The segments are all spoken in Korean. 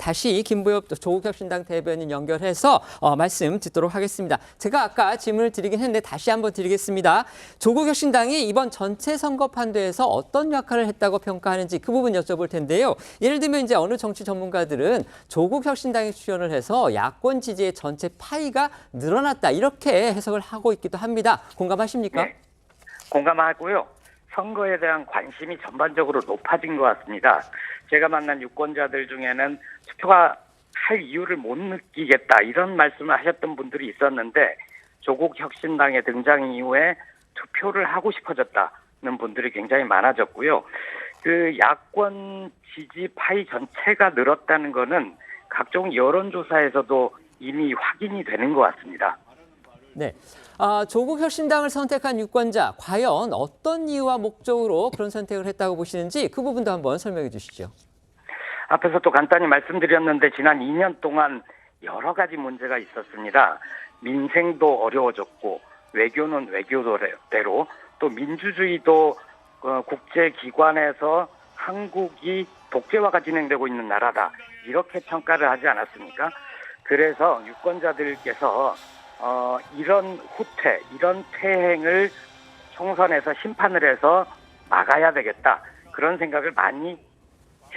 다시 김부엽 조국혁신당 대변인 연결해서 말씀 듣도록 하겠습니다. 제가 아까 질문을 드리긴 했는데 다시 한번 드리겠습니다. 조국혁신당이 이번 전체 선거판도에서 어떤 역할을 했다고 평가하는지 그 부분 여쭤볼 텐데요. 예를 들면 이제 어느 정치 전문가들은 조국혁신당이 출연을 해서 야권 지지의 전체 파이가 늘어났다 이렇게 해석을 하고 있기도 합니다. 공감하십니까? 네, 공감하고요. 선거에 대한 관심이 전반적으로 높아진 것 같습니다. 제가 만난 유권자들 중에는 투표가 할 이유를 못 느끼겠다 이런 말씀을 하셨던 분들이 있었는데 조국 혁신당의 등장 이후에 투표를 하고 싶어졌다는 분들이 굉장히 많아졌고요. 그 야권 지지 파이 전체가 늘었다는 거는 각종 여론조사에서도 이미 확인이 되는 것 같습니다. 네, 조국혁신당을 선택한 유권자 과연 어떤 이유와 목적으로 그런 선택을 했다고 보시는지 그 부분도 한번 설명해 주시죠. 앞에서 또 간단히 말씀드렸는데 지난 2년 동안 여러 가지 문제가 있었습니다. 민생도 어려워졌고 외교는 외교대로 또 민주주의도 국제기관에서 한국이 독재화가 진행되고 있는 나라다 이렇게 평가를 하지 않았습니까? 그래서 유권자들께서 이런 후퇴, 이런 퇴행을 총선에서 심판을 해서 막아야 되겠다. 그런 생각을 많이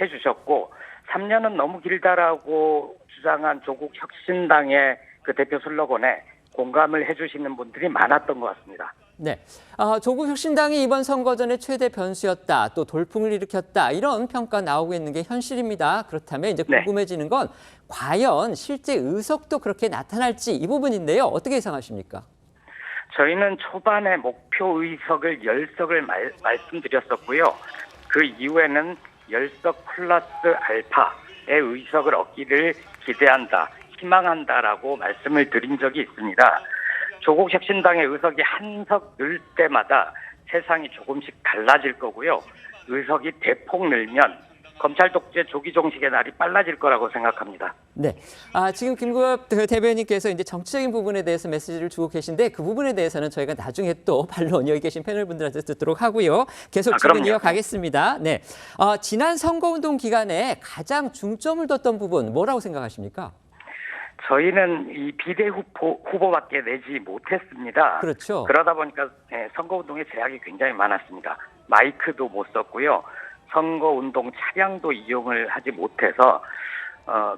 해주셨고 3년은 너무 길다라고 주장한 조국 혁신당의 그 대표 슬로건에 공감을 해주시는 분들이 많았던 것 같습니다. 네, 조국 혁신당이 이번 선거 전에 최대 변수였다, 또 돌풍을 일으켰다 이런 평가 나오고 있는 게 현실입니다. 그렇다면 이제 궁금해지는 건 과연 실제 의석도 그렇게 나타날지 이 부분인데요. 어떻게 예상하십니까? 저희는 초반에 목표 의석을 10석을 말씀드렸었고요. 그 이후에는 10석 플러스 알파의 의석을 얻기를 기대한다, 희망한다라고 말씀을 드린 적이 있습니다. 조국 혁신당의 의석이 한 석 늘 때마다 세상이 조금씩 달라질 거고요. 의석이 대폭 늘면 검찰 독재 조기 종식의 날이 빨라질 거라고 생각합니다. 네, 지금 김부엽 대변인께서 이제 정치적인 부분에 대해서 메시지를 주고 계신데 그 부분에 대해서는 저희가 나중에 또 반론 여기 계신 패널분들한테 듣도록 하고요. 계속 질문 이어가겠습니다. 네, 지난 선거운동 기간에 가장 중점을 뒀던 부분 뭐라고 생각하십니까? 저희는 이 비대 후보밖에 내지 못했습니다. 그렇죠. 그러다 보니까 선거운동에 제약이 굉장히 많았습니다. 마이크도 못 썼고요. 선거운동 차량도 이용을 하지 못해서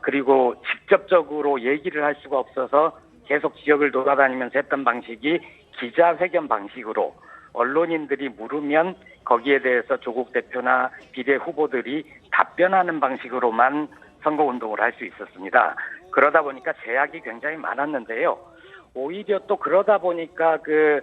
그리고 직접적으로 얘기를 할 수가 없어서 계속 지역을 돌아다니면서 했던 방식이 기자회견 방식으로 언론인들이 물으면 거기에 대해서 조국 대표나 비대 후보들이 답변하는 방식으로만 선거운동을 할 수 있었습니다. 그러다 보니까 제약이 굉장히 많았는데요. 오히려 또 그러다 보니까 그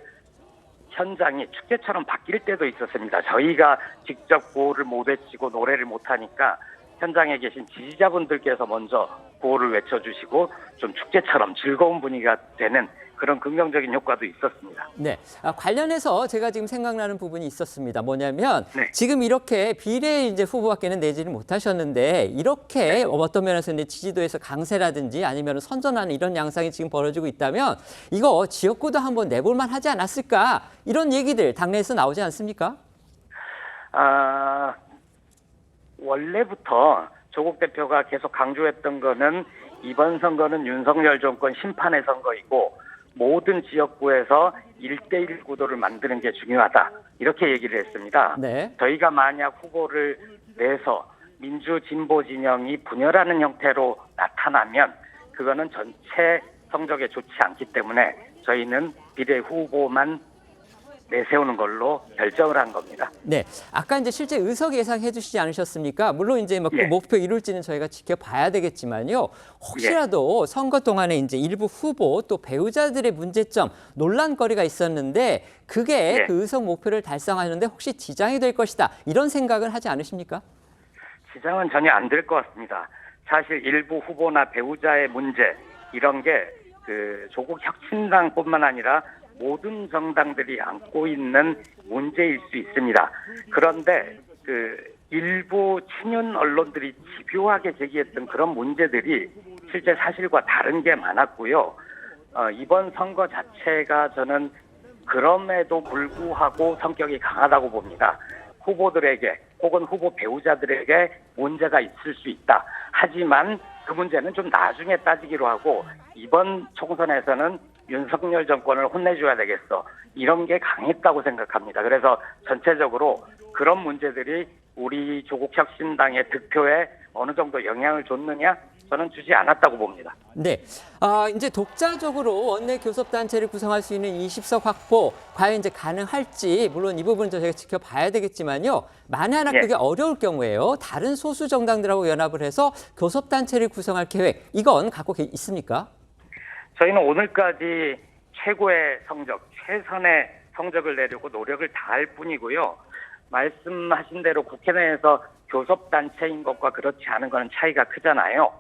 현장이 축제처럼 바뀔 때도 있었습니다. 저희가 직접 구호를 못 외치고 노래를 못 하니까 현장에 계신 지지자분들께서 먼저 구호를 외쳐주시고 좀 축제처럼 즐거운 분위기가 되는 그런 긍정적인 효과도 있었습니다. 네, 관련해서 제가 지금 생각나는 부분이 있었습니다. 뭐냐면 지금 이렇게 비례 이제 후보밖에는 내지를 못하셨는데 이렇게 어떤 면에서 이제 지지도에서 강세라든지 아니면 선전하는 이런 양상이 지금 벌어지고 있다면 이거 지역구도 한번 내볼만 하지 않았을까 이런 얘기들 당내에서 나오지 않습니까? 원래부터 조국 대표가 계속 강조했던 거는 이번 선거는 윤석열 정권 심판의 선거이고 모든 지역구에서 1대1 구도를 만드는 게 중요하다. 이렇게 얘기를 했습니다. 네. 저희가 만약 후보를 내서 민주 진보 진영이 분열하는 형태로 나타나면 그거는 전체 성적에 좋지 않기 때문에 저희는 비례 후보만 내세우는 걸로 결정을 한 겁니다. 네, 아까 이제 실제 의석 예상해 주시지 않으셨습니까? 물론 이제 그 목표 이룰지는 저희가 지켜봐야 되겠지만요. 혹시라도 선거 동안에 이제 일부 후보 또 배우자들의 문제점, 논란거리가 있었는데 그게 그 의석 목표를 달성하는데 혹시 지장이 될 것이다 이런 생각을 하지 않으십니까? 지장은 전혀 안 될 것 같습니다. 사실 일부 후보나 배우자의 문제 이런 게 그 조국 혁신당뿐만 아니라 모든 정당들이 안고 있는 문제일 수 있습니다. 그런데 그 일부 친윤 언론들이 집요하게 제기했던 그런 문제들이 실제 사실과 다른 게 많았고요. 이번 선거 자체가 저는 그럼에도 불구하고 성격이 강하다고 봅니다. 후보들에게 혹은 후보 배우자들에게 문제가 있을 수 있다. 하지만 그 문제는 좀 나중에 따지기로 하고 이번 총선에서는 윤석열 정권을 혼내줘야 되겠어. 이런 게 강했다고 생각합니다. 그래서 전체적으로 그런 문제들이 우리 조국혁신당의 득표에 어느 정도 영향을 줬느냐? 저는 주지 않았다고 봅니다. 네. 이제 독자적으로 원내 교섭단체를 구성할 수 있는 20석 확보, 과연 이제 가능할지, 물론 이 부분은 저희가 지켜봐야 되겠지만요. 만에 하나 예. 그게 어려울 경우에요. 다른 소수 정당들하고 연합을 해서 교섭단체를 구성할 계획, 이건 갖고 있습니까? 저희는 오늘까지 최고의 성적, 최선의 성적을 내려고 노력을 다할 뿐이고요. 말씀하신 대로 국회 내에서 교섭단체인 것과 그렇지 않은 거는 차이가 크잖아요.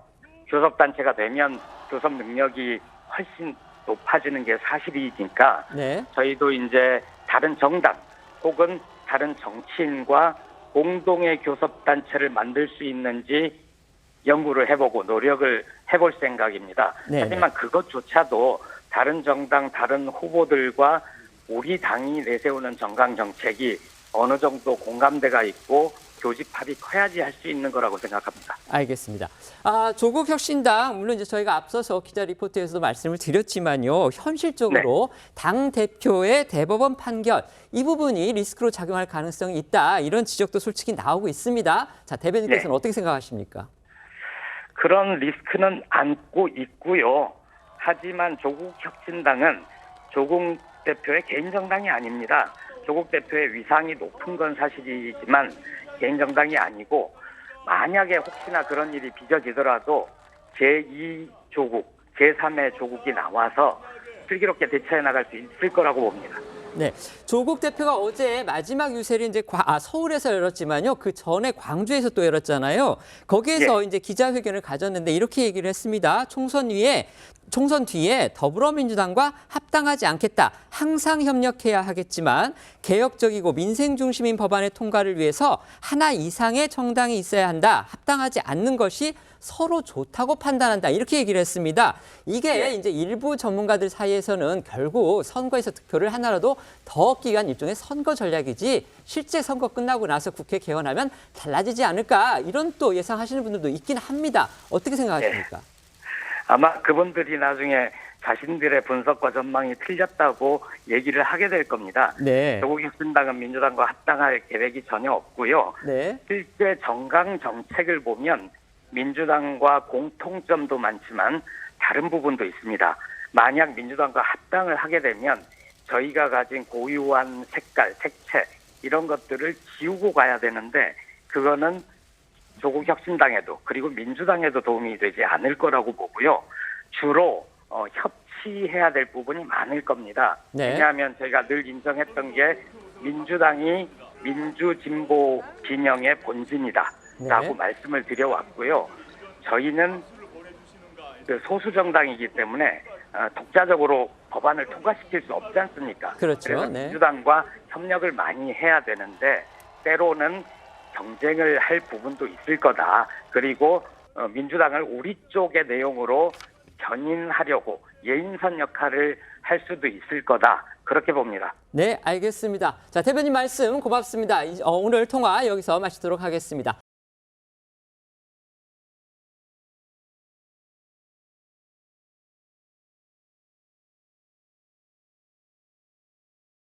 교섭단체가 되면 교섭 능력이 훨씬 높아지는 게 사실이니까 네. 저희도 이제 다른 정당 혹은 다른 정치인과 공동의 교섭단체를 만들 수 있는지 연구를 해보고 노력을 해볼 생각입니다. 네, 하지만 그것조차도 다른 정당, 다른 후보들과 우리 당이 내세우는 정강 정책이 어느 정도 공감대가 있고 교집합이 커야지 할 수 있는 거라고 생각합니다. 알겠습니다. 조국혁신당, 물론 이제 저희가 앞서서 기자 리포트에서도 말씀을 드렸지만요. 현실적으로 당 대표의 대법원 판결, 이 부분이 리스크로 작용할 가능성이 있다. 이런 지적도 솔직히 나오고 있습니다. 자, 대변인께서는 어떻게 생각하십니까? 그런 리스크는 안고 있고요. 하지만 조국혁신당은 조국 대표의 개인 정당이 아닙니다. 조국 대표의 위상이 높은 건 사실이지만 개인 정당이 아니고 만약에 혹시나 그런 일이 빚어지더라도 제2조국, 제3의 조국이 나와서 슬기롭게 대처해 나갈 수 있을 거라고 봅니다. 네, 조국 대표가 어제 마지막 유세를 이제 서울에서 열었지만요. 그 전에 광주에서 또 열었잖아요. 거기에서 이제 기자회견을 가졌는데 이렇게 얘기를 했습니다. 총선 뒤에 더불어민주당과 합당하지 않겠다. 항상 협력해야 하겠지만 개혁적이고 민생 중심인 법안의 통과를 위해서 하나 이상의 정당이 있어야 한다. 합당하지 않는 것이 서로 좋다고 판단한다. 이렇게 얘기를 했습니다. 이게 이제 일부 전문가들 사이에서는 결국 선거에서 득표를 하나라도 더 얻기 위한 일종의 선거 전략이지 실제 선거 끝나고 나서 국회 개원하면 달라지지 않을까. 이런 또 예상하시는 분들도 있긴 합니다. 어떻게 생각하십니까? 아마 그분들이 나중에 자신들의 분석과 전망이 틀렸다고 얘기를 하게 될 겁니다. 네. 조국혁신당은 민주당과 합당할 계획이 전혀 없고요. 네. 실제 정강 정책을 보면 민주당과 공통점도 많지만 다른 부분도 있습니다. 만약 민주당과 합당을 하게 되면 저희가 가진 고유한 색깔, 색채 이런 것들을 지우고 가야 되는데 그거는 조국혁신당에도 그리고 민주당에도 도움이 되지 않을 거라고 보고요. 주로 협치해야 될 부분이 많을 겁니다. 네. 왜냐하면 저희가 늘 인정했던 게 민주당이 민주진보 진영의 본진이다라고 말씀을 드려왔고요. 저희는 그 소수 정당이기 때문에 독자적으로 법안을 통과시킬 수 없지 않습니까? 그렇죠. 그래서 민주당과 협력을 많이 해야 되는데 때로는 경쟁을 할 부분도 있을 거다. 그리고 민주당을 우리 쪽의 내용으로 견인하려고 예인선 역할을 할 수도 있을 거다. 그렇게 봅니다. 네, 알겠습니다. 자, 대변인 말씀 고맙습니다. 오늘 통화 여기서 마치도록 하겠습니다.